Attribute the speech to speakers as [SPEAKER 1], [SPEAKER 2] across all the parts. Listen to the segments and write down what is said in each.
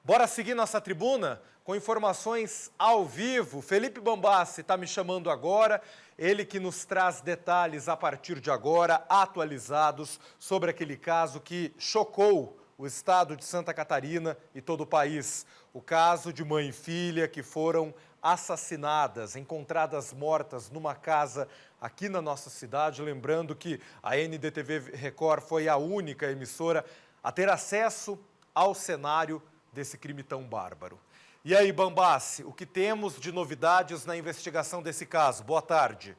[SPEAKER 1] Bora seguir nossa tribuna com informações ao vivo. Felipe Bambassi está me chamando agora, ele que nos traz detalhes a partir de agora, atualizados sobre aquele caso que chocou o estado de Santa Catarina e todo o país. O caso de mãe e filha que foram assassinadas, encontradas mortas numa casa aqui na nossa cidade. Lembrando que a NDTV Record foi a única emissora a ter acesso ao cenário desse crime tão bárbaro. E aí, Bambassi, o que temos de novidades na investigação desse caso? Boa tarde.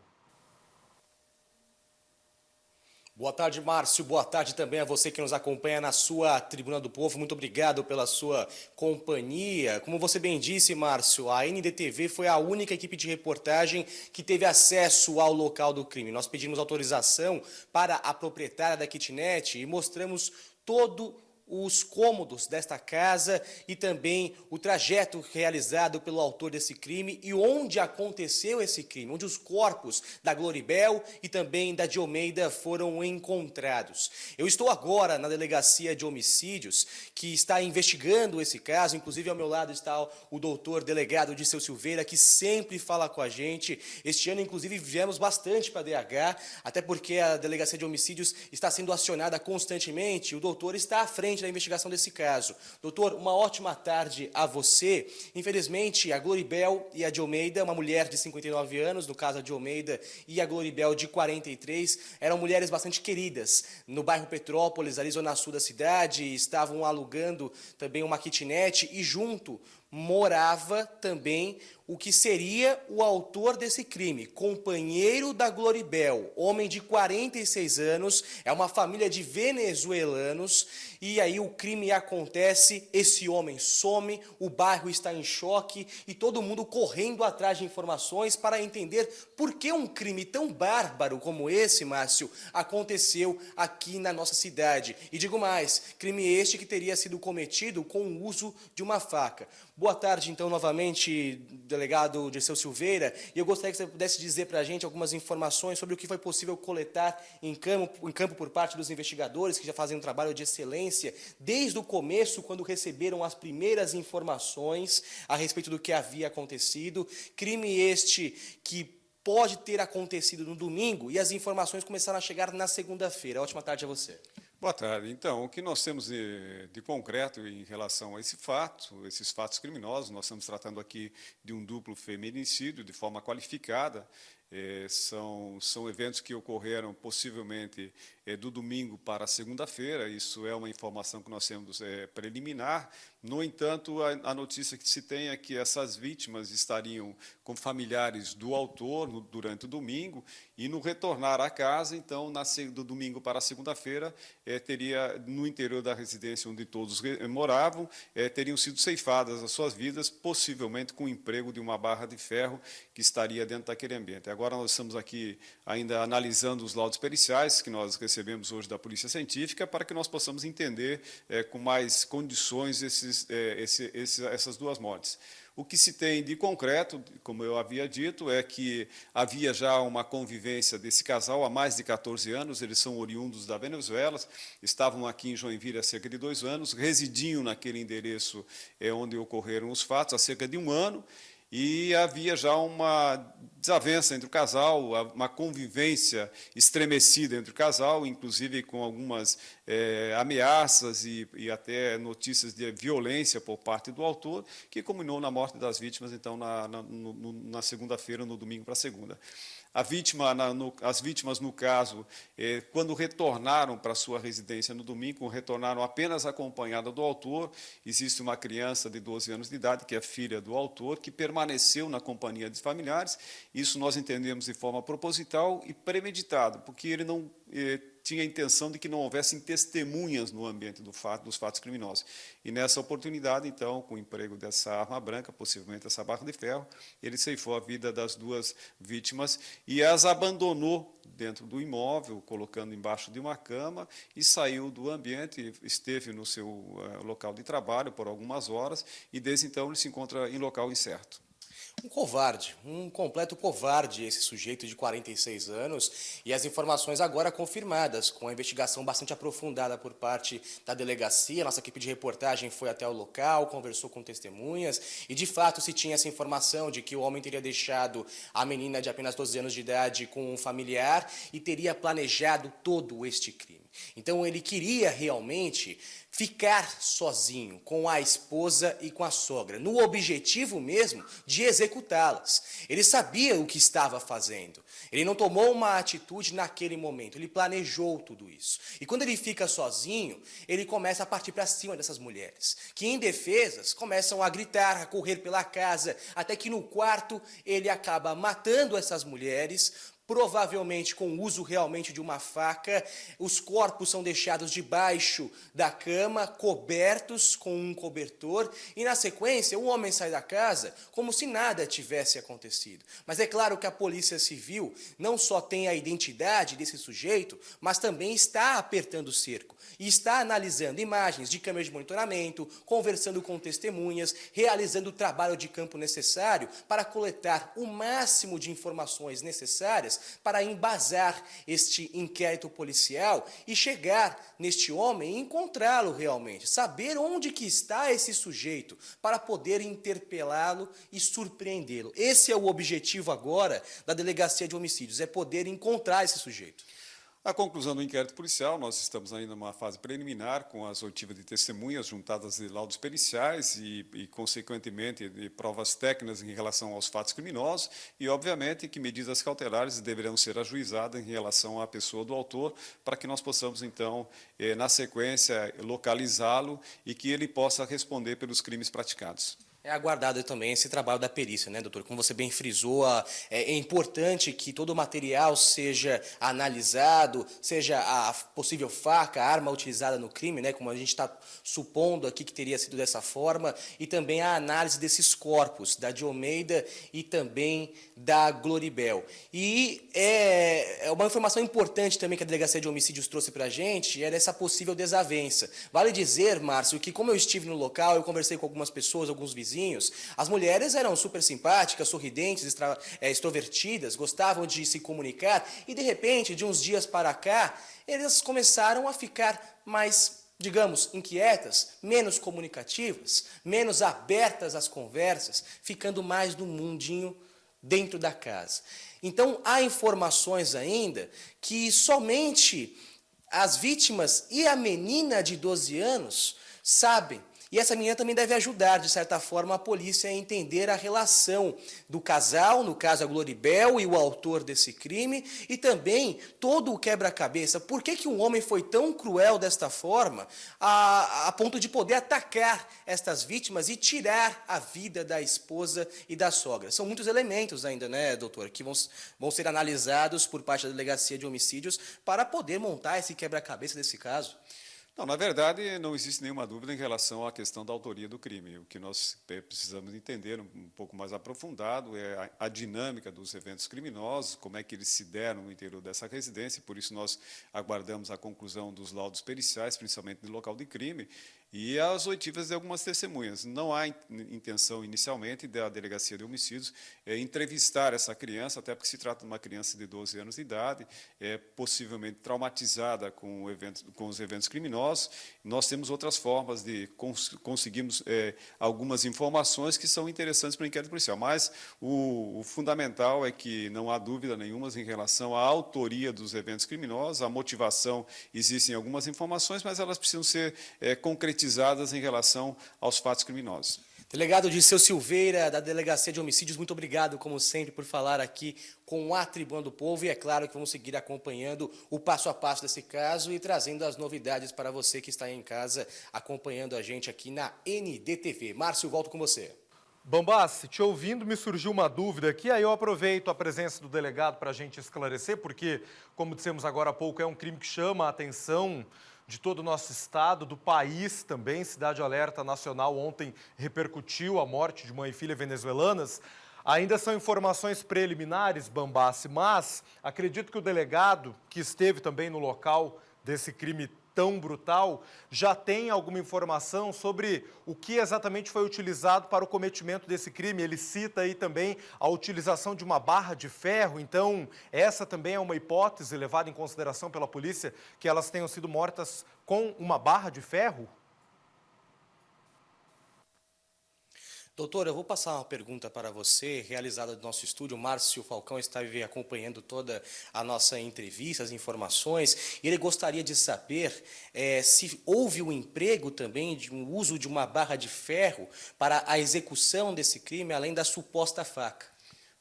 [SPEAKER 2] Boa tarde, Márcio. Boa tarde também a você que nos acompanha na sua Tribuna do Povo. Muito obrigado pela sua companhia. Como você bem disse, Márcio, a NDTV foi a única equipe de reportagem que teve acesso ao local do crime. Nós pedimos autorização para a proprietária da kitnet e mostramos todo os cômodos desta casa e também o trajeto realizado pelo autor desse crime e onde aconteceu esse crime, onde os corpos da Gloribel e também da Diomeida foram encontrados. Eu estou agora na delegacia de homicídios que está investigando esse caso, inclusive ao meu lado está o doutor delegado Dirceu Silveira, que sempre fala com a gente. Este ano, inclusive, viemos bastante para a DH, até porque a delegacia de homicídios está sendo acionada constantemente, o doutor está à frente da investigação desse caso. Doutor, uma ótima tarde a você. Infelizmente, a Gloribel e a Diomeida, uma mulher de 59 anos, no caso a Diomeida, e a Gloribel de 43, eram mulheres bastante queridas. No bairro Petrópolis, ali zona sul da cidade, estavam alugando também uma kitnet e junto morava também o que seria o autor desse crime, companheiro da Gloribel, homem de 46 anos, é uma família de venezuelanos, e aí o crime acontece, esse homem some, o bairro está em choque e todo mundo correndo atrás de informações para entender por que um crime tão bárbaro como esse, Márcio, aconteceu aqui na nossa cidade. E digo mais, crime este que teria sido cometido com o uso de uma faca. Boa tarde, então, novamente, delegado Dirceu Silveira, e eu gostaria que você pudesse dizer para a gente algumas informações sobre o que foi possível coletar em campo por parte dos investigadores, que já fazem um trabalho de excelência, desde o começo, quando receberam as primeiras informações a respeito do que havia acontecido. Crime este que pode ter acontecido no domingo, e as informações começaram a chegar na segunda-feira. Ótima tarde a você.
[SPEAKER 3] Boa tarde. Então, o que nós temos de concreto em relação a esse fato, esses fatos criminosos, nós estamos tratando aqui de um duplo feminicídio de forma qualificada. São eventos que ocorreram possivelmente do domingo para a segunda-feira. Isso é uma informação que nós temos preliminar. No entanto, a notícia que se tem é que essas vítimas estariam com familiares do autor durante o domingo e no retornar à casa, então, do domingo para a segunda-feira, teria no interior da residência onde todos moravam, teriam sido ceifadas as suas vidas, possivelmente com o emprego de uma barra de ferro que estaria dentro daquele ambiente. Agora nós estamos aqui ainda analisando os laudos periciais que nós recebemos hoje da Polícia Científica para que nós possamos entender com mais condições essas duas mortes. O que se tem de concreto, como eu havia dito, é que havia já uma convivência desse casal há mais de 14 anos, eles são oriundos da Venezuela, estavam aqui em Joinville há cerca de 2 anos, residiam naquele endereço onde ocorreram os fatos há cerca de 1 ano, e havia já uma desavença entre o casal, uma convivência estremecida entre o casal, inclusive com algumas ameaças e até notícias de violência por parte do autor, que culminou na morte das vítimas, então, na segunda-feira, no domingo para a segunda. As vítimas, no caso, quando retornaram para sua residência no domingo, retornaram apenas acompanhada do autor. Existe uma criança de 12 anos de idade, que é filha do autor, que permaneceu na companhia de familiares. Isso nós entendemos de forma proposital e premeditada, porque ele não tinha a intenção de que não houvessem testemunhas no ambiente dos fatos criminosos. E nessa oportunidade, então, com o emprego dessa arma branca, possivelmente essa barra de ferro, ele ceifou a vida das duas vítimas e as abandonou dentro do imóvel, colocando embaixo de uma cama, e saiu do ambiente, esteve no seu local de trabalho por algumas horas, e desde então ele se encontra em local incerto.
[SPEAKER 2] Um covarde, um completo covarde esse sujeito de 46 anos e as informações agora confirmadas, com a investigação bastante aprofundada por parte da delegacia. Nossa equipe de reportagem foi até o local, conversou com testemunhas e de fato se tinha essa informação de que o homem teria deixado a menina de apenas 12 anos de idade com um familiar e teria planejado todo este crime. Então ele queria realmente ficar sozinho com a esposa e com a sogra, no objetivo mesmo de executá-las. Ele sabia o que estava fazendo. Ele não tomou uma atitude naquele momento, ele planejou tudo isso. E quando ele fica sozinho, ele começa a partir para cima dessas mulheres, que indefesas começam a gritar, a correr pela casa, até que no quarto ele acaba matando essas mulheres, provavelmente com o uso realmente de uma faca. Os corpos são deixados debaixo da cama, cobertos com um cobertor, e na sequência o homem sai da casa como se nada tivesse acontecido. Mas é claro que a Polícia Civil não só tem a identidade desse sujeito, mas também está apertando o cerco e está analisando imagens de câmeras de monitoramento, conversando com testemunhas, realizando o trabalho de campo necessário para coletar o máximo de informações necessárias para embasar este inquérito policial e chegar neste homem e encontrá-lo realmente, saber onde que está esse sujeito para poder interpelá-lo e surpreendê-lo. Esse é o objetivo agora da Delegacia de Homicídios, é poder encontrar esse sujeito.
[SPEAKER 3] A conclusão do inquérito policial, nós estamos ainda numa fase preliminar, com as oitivas de testemunhas juntadas de laudos periciais e consequentemente, de provas técnicas em relação aos fatos criminosos e, obviamente, que medidas cautelares deverão ser ajuizadas em relação à pessoa do autor, para que nós possamos, então, na sequência, localizá-lo e que ele possa responder pelos crimes praticados.
[SPEAKER 2] É aguardado também esse trabalho da perícia, né, doutor? Como você bem frisou, é importante que todo o material seja analisado, seja a possível faca, a arma utilizada no crime, né, como a gente está supondo aqui que teria sido dessa forma, e também a análise desses corpos, da Diomeida e também da Gloribel. E é uma informação importante também que a Delegacia de Homicídios trouxe para a gente, é dessa possível desavença. Vale dizer, Márcio, que como eu estive no local, eu conversei com algumas pessoas, alguns vizinhos, as mulheres eram super simpáticas, sorridentes, extrovertidas, gostavam de se comunicar e, de repente, de uns dias para cá, elas começaram a ficar mais, digamos, inquietas, menos comunicativas, menos abertas às conversas, ficando mais no mundinho dentro da casa. Então, há informações ainda que somente as vítimas e a menina de 12 anos sabem. E essa menina também deve ajudar, de certa forma, a polícia a entender a relação do casal, no caso a Gloribel e o autor desse crime, e também todo o quebra-cabeça. Por que um homem foi tão cruel desta forma, a ponto de poder atacar estas vítimas e tirar a vida da esposa e da sogra? São muitos elementos ainda, né, doutor, que vão ser analisados por parte da Delegacia de Homicídios para poder montar esse quebra-cabeça desse caso.
[SPEAKER 3] Não, na verdade, não existe nenhuma dúvida em relação à questão da autoria do crime. O que nós precisamos entender um pouco mais aprofundado é a dinâmica dos eventos criminosos, como é que eles se deram no interior dessa residência, por isso nós aguardamos a conclusão dos laudos periciais, principalmente do local de crime, e as oitivas de algumas testemunhas. Não há intenção, inicialmente, da Delegacia de Homicídios entrevistar essa criança, até porque se trata de uma criança de 12 anos de idade, possivelmente traumatizada com os eventos criminosos. Nós temos outras formas de conseguirmos algumas informações que são interessantes para o inquérito policial, mas o fundamental é que não há dúvida nenhuma em relação à autoria dos eventos criminosos, a motivação, existem algumas informações, mas elas precisam ser concretizadas em relação aos fatos criminosos.
[SPEAKER 2] Delegado Dirceu Silveira, da Delegacia de Homicídios, muito obrigado, como sempre, por falar aqui com a Tribuna do Povo. E é claro que vamos seguir acompanhando o passo a passo desse caso e trazendo as novidades para você que está aí em casa acompanhando a gente aqui na NDTV. Márcio, volto com você.
[SPEAKER 1] Bambassi, te ouvindo, me surgiu uma dúvida aqui, aí eu aproveito a presença do delegado para a gente esclarecer, porque, como dissemos agora há pouco, é um crime que chama a atenção de todo o nosso estado, do país também. Cidade Alerta Nacional ontem repercutiu a morte de mãe e filha venezuelanas. Ainda são informações preliminares, Bambassi, mas acredito que o delegado, que esteve também no local desse crime tão brutal, já tem alguma informação sobre o que exatamente foi utilizado para o cometimento desse crime? Ele cita aí também a utilização de uma barra de ferro, então essa também é uma hipótese levada em consideração pela polícia, que elas tenham sido mortas com uma barra de ferro?
[SPEAKER 2] Doutor, eu vou passar uma pergunta para você, realizada do nosso estúdio. O Márcio Falcão está acompanhando toda a nossa entrevista, as informações, e ele gostaria de saber se houve o emprego também de um uso de uma barra de ferro para a execução desse crime, além da suposta faca.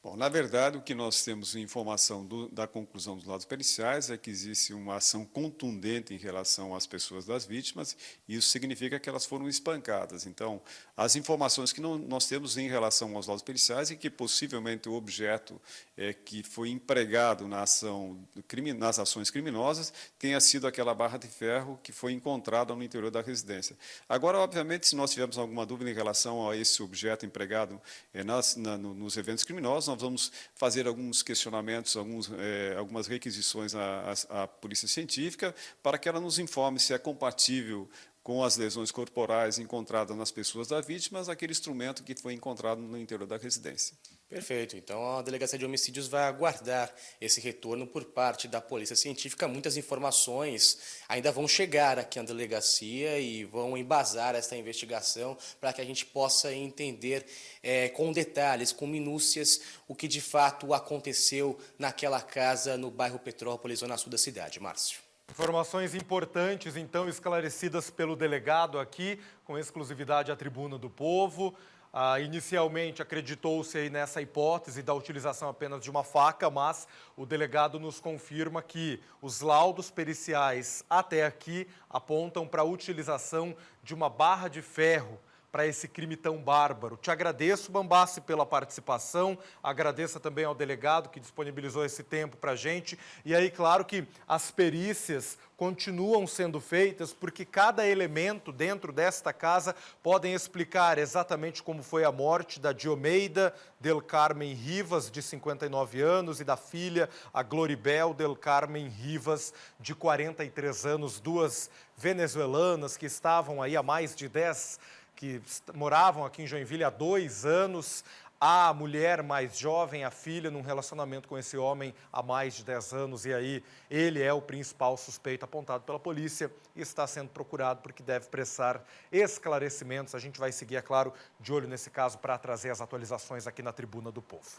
[SPEAKER 3] Bom, na verdade, o que nós temos em informação da conclusão dos laudos periciais é que existe uma ação contundente em relação às pessoas das vítimas, e isso significa que elas foram espancadas. Então, as informações que nós temos em relação aos laudos periciais é que possivelmente o objeto que foi empregado nas ações criminosas tenha sido aquela barra de ferro que foi encontrada no interior da residência. Agora, obviamente, se nós tivermos alguma dúvida em relação a esse objeto empregado nos eventos criminosos, nós vamos fazer alguns questionamentos, algumas requisições à Polícia Científica para que ela nos informe se é compatível com as lesões corporais encontradas nas pessoas da vítima, aquele instrumento que foi encontrado no interior da residência.
[SPEAKER 2] Perfeito. Então, a Delegacia de Homicídios vai aguardar esse retorno por parte da Polícia Científica. Muitas informações ainda vão chegar aqui na delegacia e vão embasar esta investigação para que a gente possa entender com detalhes, com minúcias, o que de fato aconteceu naquela casa no bairro Petrópolis, zona sul da cidade. Márcio.
[SPEAKER 1] Informações importantes, então, esclarecidas pelo delegado aqui, com exclusividade à Tribuna do Povo. Inicialmente acreditou-se aí nessa hipótese da utilização apenas de uma faca, mas o delegado nos confirma que os laudos periciais até aqui apontam para a utilização de uma barra de ferro para esse crime tão bárbaro. Te agradeço, Bambassi, pela participação, agradeço também ao delegado que disponibilizou esse tempo para a gente. E aí, claro que as perícias continuam sendo feitas, porque cada elemento dentro desta casa podem explicar exatamente como foi a morte da Diomeida del Carmen Rivas, de 59 anos, e da filha, a Gloribel del Carmen Rivas, de 43 anos, duas venezuelanas que estavam aí há mais de 10 que moravam aqui em Joinville há 2 anos, a mulher mais jovem, a filha, num relacionamento com esse homem há mais de 10 anos, e aí ele é o principal suspeito apontado pela polícia e está sendo procurado porque deve prestar esclarecimentos. A gente vai seguir, é claro, de olho nesse caso para trazer as atualizações aqui na Tribuna do Povo.